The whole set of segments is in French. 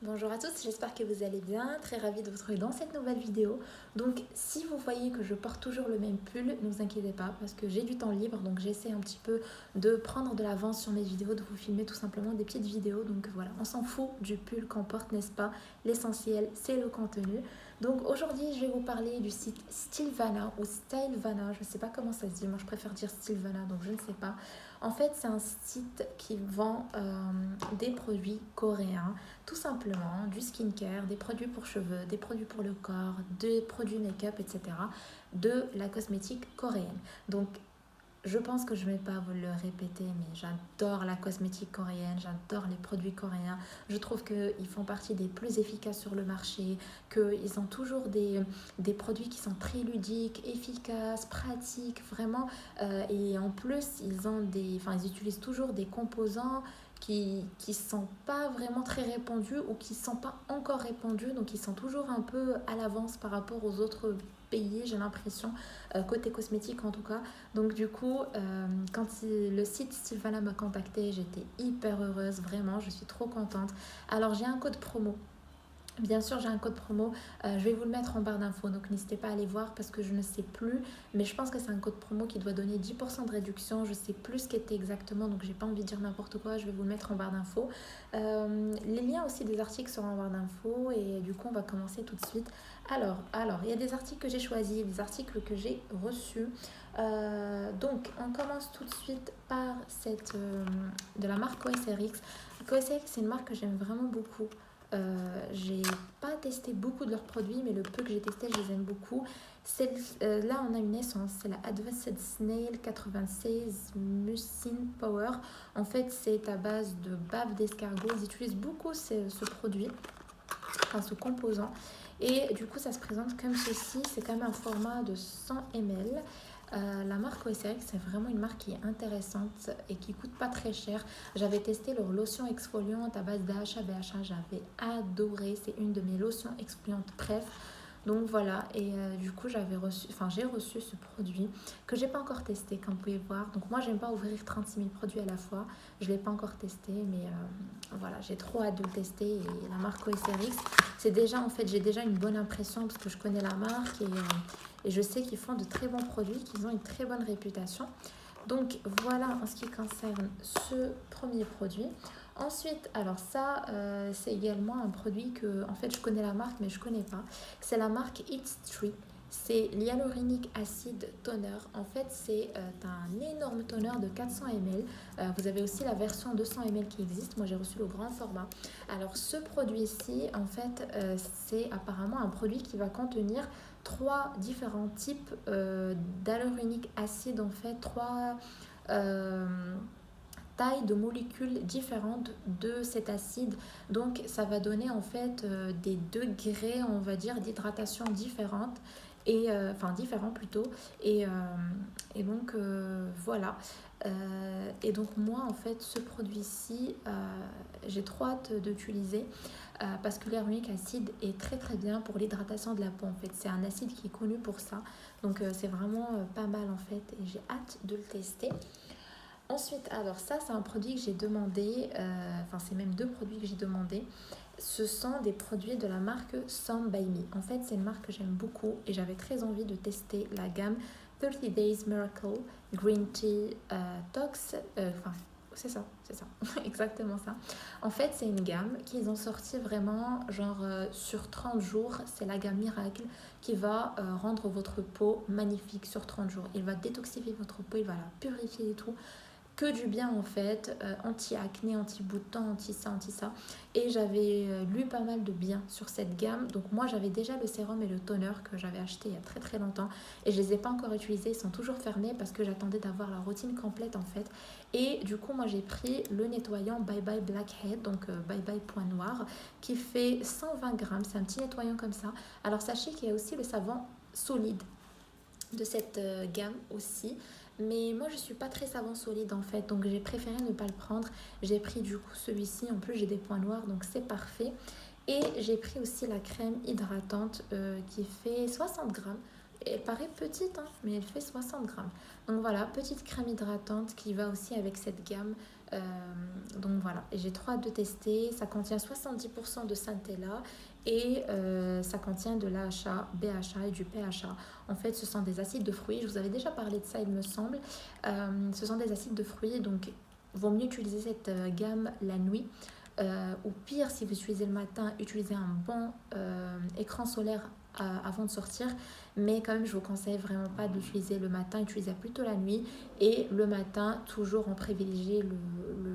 Bonjour à tous, j'espère que vous allez bien, très ravie de vous retrouver dans cette nouvelle vidéo. Donc si vous voyez que je porte toujours le même pull, ne vous inquiétez pas parce que j'ai du temps libre, donc j'essaie un petit peu de prendre de l'avance sur mes vidéos, de vous filmer tout simplement des petites vidéos. Donc voilà, on s'en fout du pull qu'on porte, n'est-ce pas? L'essentiel c'est le contenu. Donc aujourd'hui je vais vous parler du site Stylevana ou Stylevana, je ne sais pas comment ça se dit, moi je préfère dire Stylevana donc je ne sais pas. En fait c'est un site qui vend des produits coréens, tout simplement du skincare, des produits pour cheveux, des produits pour le corps, des produits make-up, etc. de la cosmétique coréenne. Donc je pense que je ne vais pas vous le répéter, mais j'adore la cosmétique coréenne, j'adore les produits coréens. Je trouve qu'ils font partie des plus efficaces sur le marché, qu'ils ont toujours des produits qui sont très ludiques, efficaces, pratiques, vraiment. Et en plus, ils utilisent toujours des composants qui sont pas vraiment très répandus ou qui sont pas encore répandus. Donc, ils sont toujours un peu à l'avance par rapport aux autres pays, j'ai l'impression, côté cosmétique en tout cas. Donc du coup, quand le site Stylevana m'a contactée, j'étais hyper heureuse, vraiment, je suis trop contente. Alors j'ai un code promo. Bien sûr, j'ai un code promo, je vais vous le mettre en barre d'infos, donc n'hésitez pas à aller voir parce que je ne sais plus, mais je pense que c'est un code promo qui doit donner 10% de réduction, je sais plus ce qu'était exactement, donc j'ai pas envie de dire n'importe quoi, je vais vous le mettre en barre d'infos. Les liens aussi des articles seront en barre d'infos et du coup on va commencer tout de suite. Alors, il y a des articles que j'ai choisis, des articles que j'ai reçus. Donc on commence tout de suite par de la marque COSRX. COSRX c'est une marque que j'aime vraiment beaucoup. J'ai pas testé beaucoup de leurs produits, mais le peu que j'ai testé, je les aime beaucoup. Là, on a une essence, c'est la Advanced Snail 96 Mucin Power. En fait, c'est à base de bave d'escargot. Ils utilisent beaucoup ce produit, enfin ce composant. Et du coup, ça se présente comme ceci. C'est quand même un format de 100 ml. La marque OSRX, c'est vraiment une marque qui est intéressante et qui coûte pas très cher. J'avais testé leur lotion exfoliante à base d'AHA BHA, j'avais adoré. C'est une de mes lotions exfoliantes préf. Donc voilà, et du coup j'ai reçu ce produit que j'ai pas encore testé, comme vous pouvez voir. Donc moi j'aime pas ouvrir 36 000 produits à la fois, je l'ai pas encore testé, mais voilà, j'ai trop hâte de le tester. Et la marque OSRX, j'ai déjà une bonne impression parce que je connais la marque et je sais qu'ils font de très bons produits, qu'ils ont une très bonne réputation. Donc voilà en ce qui concerne ce premier produit. Ensuite, alors ça, c'est également un produit que, en fait, je connais la marque, mais je connais pas. C'est la marque It's Tree. C'est l'hyaluronic acid toner. En fait, c'est un énorme toner de 400 ml. Vous avez aussi la version 200 ml qui existe. Moi, j'ai reçu le grand format. Alors, ce produit-ci, en fait, c'est apparemment un produit qui va contenir trois différents types d'hyaluronic acide. En fait, trois euh, tailles de molécules différentes de cet acide. Donc, ça va donner en fait des degrés, on va dire, d'hydratation différentes différents plutôt et donc voilà. Et donc moi en fait ce produit-ci j'ai trop hâte d'utiliser parce que l'hyaluronique acide est très très bien pour l'hydratation de la peau. En fait c'est un acide qui est connu pour ça, donc c'est vraiment pas mal en fait et j'ai hâte de le tester. Ensuite, alors ça c'est un produit que j'ai demandé, c'est même deux produits que j'ai demandé. Ce sont des produits de la marque Some by Me. En fait c'est une marque que j'aime beaucoup et j'avais très envie de tester la gamme 30 Days Miracle Green Tea Tox. C'est ça, exactement ça. En fait c'est une gamme qu'ils ont sorti vraiment sur 30 jours. C'est la gamme Miracle qui va rendre votre peau magnifique sur 30 jours. Il va détoxifier votre peau, il va la purifier et tout, que du bien en fait, anti-acné, anti-bouton, anti-ça, anti-ça. Et j'avais lu pas mal de bien sur cette gamme. Donc moi j'avais déjà le sérum et le toner que j'avais acheté il y a très très longtemps. Et je les ai pas encore utilisés, ils sont toujours fermés parce que j'attendais d'avoir la routine complète en fait. Et du coup moi j'ai pris le nettoyant Bye Bye Blackhead, donc Bye Bye Point Noir, qui fait 120 grammes. C'est un petit nettoyant comme ça. Alors sachez qu'il y a aussi le savon solide de cette gamme aussi, mais moi je suis pas très savon solide en fait, donc j'ai préféré ne pas le prendre. J'ai pris du coup celui-ci, en plus j'ai des points noirs donc c'est parfait. Et j'ai pris aussi la crème hydratante qui fait 60 grammes. Elle paraît petite, hein, mais elle fait 60 grammes. Donc voilà, petite crème hydratante qui va aussi avec cette gamme. Euh, donc voilà, et j'ai trop hâte de tester. Ça contient 70% de Centella et ça contient de l'AHA, BHA et du PHA. En fait, ce sont des acides de fruits. Je vous avais déjà parlé de ça, il me semble. Ce sont des acides de fruits, donc vaut mieux utiliser cette gamme la nuit. Ou pire, si vous utilisez le matin, utilisez un bon écran solaire avant de sortir. Mais quand même, je vous conseille vraiment pas d'utiliser le matin, utilisez plutôt la nuit. Et le matin, toujours en privilégier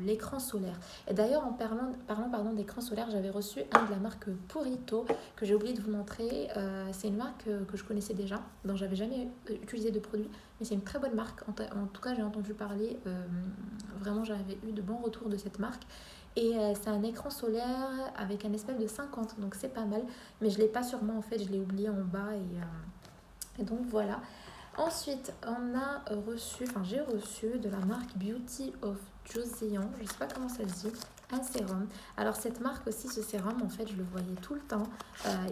l'écran solaire. Et d'ailleurs, en parlant d'écran solaire, j'avais reçu un de la marque Purito que j'ai oublié de vous montrer. C'est une marque que je connaissais déjà, dont j'avais jamais utilisé de produit. Mais c'est une très bonne marque. En tout cas, j'ai entendu parler. Vraiment, j'avais eu de bons retours de cette marque. Et c'est un écran solaire avec un espèce de 50, donc c'est pas mal. Mais je ne l'ai pas sur moi en fait, je l'ai oublié en bas. Et donc voilà. Ensuite, j'ai reçu de la marque Beauty of Joseon, je ne sais pas comment ça se dit, un sérum. Alors cette marque aussi, ce sérum, en fait, je le voyais tout le temps.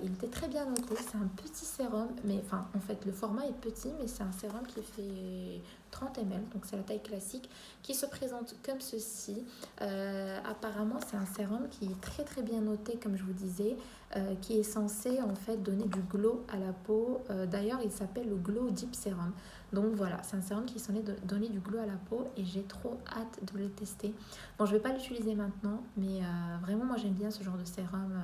Il était très bien noté. C'est un petit sérum, mais enfin, en fait, le format est petit, mais c'est un sérum qui fait 30 ml, donc c'est la taille classique, qui se présente comme ceci. Apparemment, c'est un sérum qui est très très bien noté, comme je vous disais, qui est censé en fait donner du glow à la peau. D'ailleurs, il s'appelle le Glow Deep Serum. Donc voilà, c'est un sérum qui est censé donner du glow à la peau et j'ai trop hâte de le tester. Bon, je vais pas l'utiliser maintenant, mais vraiment, moi j'aime bien ce genre de sérum.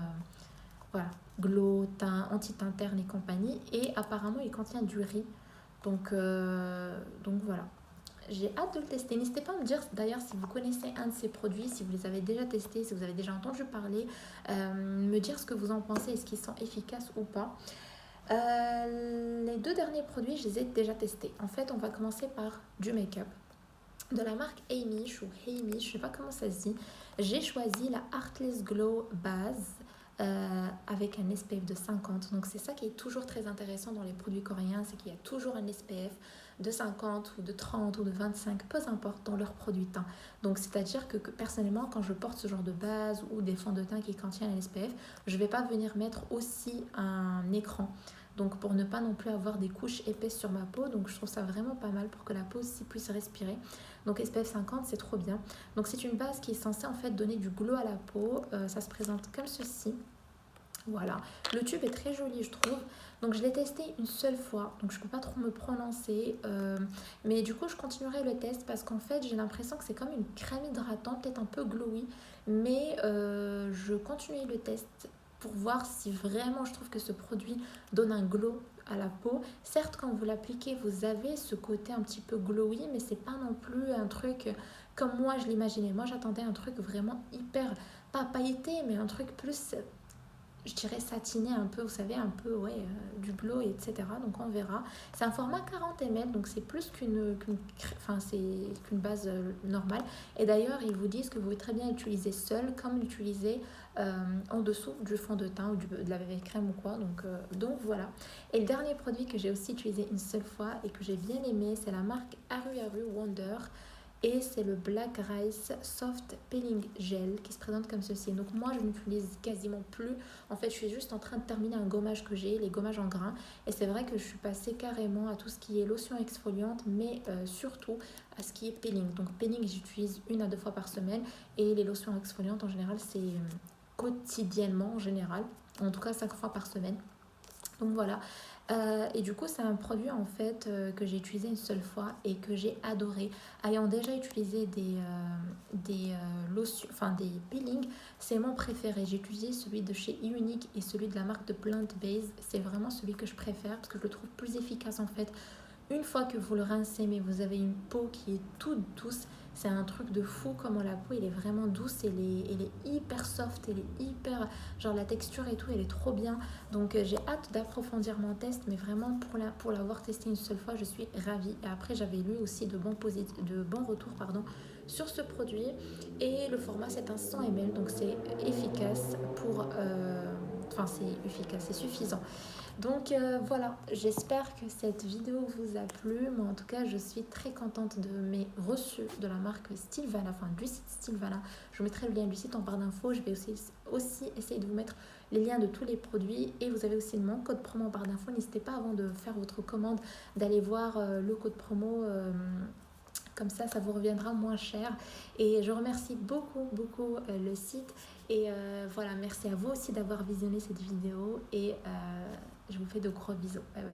Voilà, glow, teint, anti-teint terne et compagnie. Et apparemment, il contient du riz. Donc voilà. J'ai hâte de le tester. N'hésitez pas à me dire d'ailleurs si vous connaissez un de ces produits, si vous les avez déjà testés, si vous avez déjà entendu parler, me dire ce que vous en pensez, est-ce qu'ils sont efficaces ou pas. Les deux derniers produits, je les ai déjà testés. En fait, on va commencer par du make-up de la marque Heimish ou Heimish, je sais pas comment ça se dit. J'ai choisi la Heartless Glow base avec un SPF de 50. Donc c'est ça qui est toujours très intéressant dans les produits coréens, c'est qu'il y a toujours un SPF de 50 ou de 30 ou de 25, peu importe, dans leurs produits teint. Donc c'est-à-dire que personnellement, quand je porte ce genre de base ou des fonds de teint qui contiennent un SPF, je vais pas venir mettre aussi un écran. Donc pour ne pas non plus avoir des couches épaisses sur ma peau. Donc je trouve ça vraiment pas mal pour que la peau aussi puisse respirer. Donc SPF 50, c'est trop bien. Donc c'est une base qui est censée en fait donner du glow à la peau. Ça se présente comme ceci. Voilà, le tube est très joli je trouve. Donc je l'ai testé une seule fois, donc je ne peux pas trop me prononcer. Mais du coup je continuerai le test parce qu'en fait j'ai l'impression que c'est comme une crème hydratante, peut-être un peu glowy. Mais je continue le test pour voir si vraiment je trouve que ce produit donne un glow à la peau. Certes, quand vous l'appliquez, vous avez ce côté un petit peu glowy, mais c'est pas non plus un truc comme moi je l'imaginais. Moi j'attendais un truc vraiment hyper, pas pailleté, mais un truc plus, je dirais satiné un peu, vous savez, un peu, ouais, du glow, etc. Donc on verra. C'est un format 40 ml, donc c'est plus qu'une base normale. Et d'ailleurs, ils vous disent que vous pouvez très bien l'utiliser seul, comme l'utiliser en dessous du fond de teint ou de la BB crème ou quoi. Donc voilà. Et le dernier produit que j'ai aussi utilisé une seule fois et que j'ai bien aimé, c'est la marque Aru Aru Wonder. Et c'est le Black Rice Soft Peeling Gel qui se présente comme ceci. Donc moi, je n'utilise quasiment plus. En fait, je suis juste en train de terminer un gommage que j'ai, les gommages en grains. Et c'est vrai que je suis passée carrément à tout ce qui est lotion exfoliante, mais surtout à ce qui est peeling. Donc peeling, j'utilise 1 à 2 fois par semaine. Et les lotions exfoliantes, en général, c'est quotidiennement, en général. En tout cas, 5 fois par semaine. Donc voilà. Et du coup, c'est un produit en fait que j'ai utilisé une seule fois et que j'ai adoré. Ayant déjà utilisé des lotions, enfin des peelings, c'est mon préféré. J'ai utilisé celui de chez Unique et celui de la marque de Plant Base. C'est vraiment celui que je préfère parce que je le trouve plus efficace en fait. Une fois que vous le rincez, mais vous avez une peau qui est toute douce, c'est un truc de fou comment la peau elle est vraiment douce, elle est hyper soft, elle est hyper, genre la texture et tout, elle est trop bien. Donc j'ai hâte d'approfondir mon test, mais vraiment pour l'avoir testé une seule fois, je suis ravie. Et après j'avais lu aussi de bons retours sur ce produit. Et le format c'est un 100 ml, donc c'est efficace Enfin c'est efficace, c'est suffisant. Donc voilà, j'espère que cette vidéo vous a plu. Moi en tout cas, je suis très contente de mes reçus de la marque Stylevana, enfin du site Stylevana. Je vous mettrai le lien du site en barre d'infos. Je vais aussi essayer de vous mettre les liens de tous les produits. Et vous avez aussi mon code promo en barre d'infos. N'hésitez pas avant de faire votre commande d'aller voir le code promo comme ça vous reviendra moins cher. Et je remercie beaucoup le site. Et voilà, merci à vous aussi d'avoir visionné cette vidéo et je vous fais de gros bisous. Bye bye.